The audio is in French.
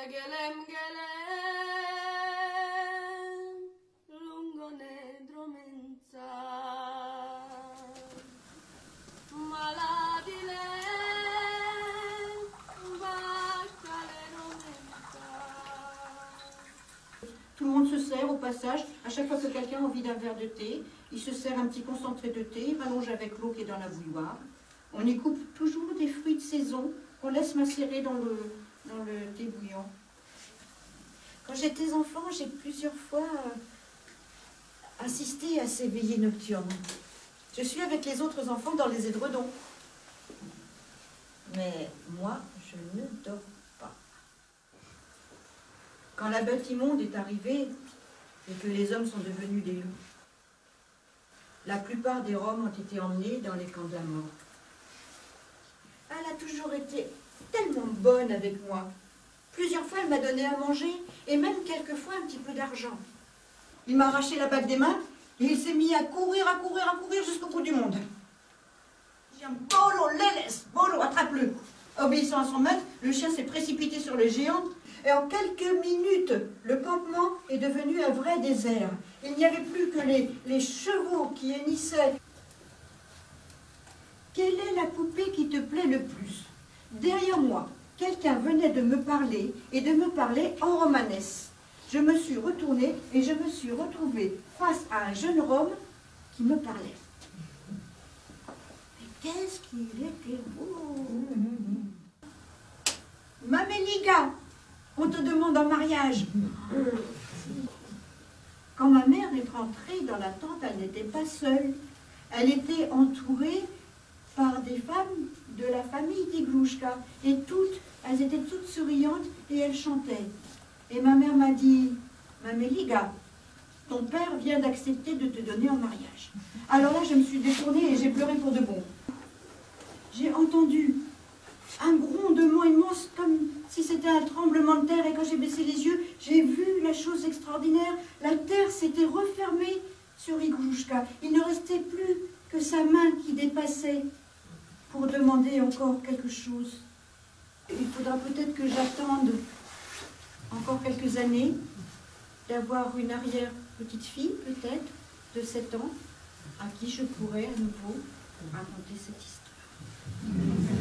gelem lungone dromența maladile bacale romența. Tout le monde se sert au passage. À chaque fois que quelqu'un a envie d'un verre de thé, il se sert un petit concentré de thé, il rallonge avec l'eau qui est dans la bouilloire. On y coupe toujours des fruits de saison qu'on laisse macérer dans le thé bouillant. Quand j'étais enfant, j'ai plusieurs fois assisté à ces veillées nocturnes. Je suis avec les autres enfants dans les édredons. Mais moi, je ne dors pas. Quand la bête immonde est arrivée et que les hommes sont devenus des loups, la plupart des Roms ont été emmenés dans les camps de la mort. Elle a toujours été tellement bonne avec moi. Plusieurs fois, elle m'a donné à manger et même quelquefois un petit peu d'argent. Il m'a arraché la bague des mains et il s'est mis à courir jusqu'au bout du monde. J'ai dit « Bolo, laisse, Bolo, attrape-le » Obéissant à son maître, le chien s'est précipité sur le géant et en quelques minutes, le campement est devenu un vrai désert. Il n'y avait plus que les chevaux qui hennissaient. Quelle est la poupée qui te plaît le plus? Derrière moi, quelqu'un venait de me parler et de me parler en romanesque. Je me suis retournée et je me suis retrouvée face à un jeune Rome qui me parlait. Mais qu'est-ce qu'il était beau! Mameliga, on te demande en mariage. Quand ma mère est rentrée dans la tente, elle n'était pas seule. Elle était entourée par des femmes de la famille d'Iglouchka. Et elles étaient toutes souriantes et elles chantaient. Et ma mère m'a dit, Mameliga, ton père vient d'accepter de te donner en mariage. Alors là, je me suis détournée et j'ai pleuré pour de bon. J'ai entendu un grondement immense, comme si c'était un tremblement de terre. Et quand j'ai baissé les yeux, j'ai vu la chose extraordinaire. La terre s'était refermée sur Iglouchka. Il ne restait plus que sa main qui dépassait pour demander encore quelque chose. Il faudra peut-être que j'attende encore quelques années d'avoir une arrière-petite-fille, peut-être, de 7 ans, à qui je pourrais à nouveau raconter cette histoire.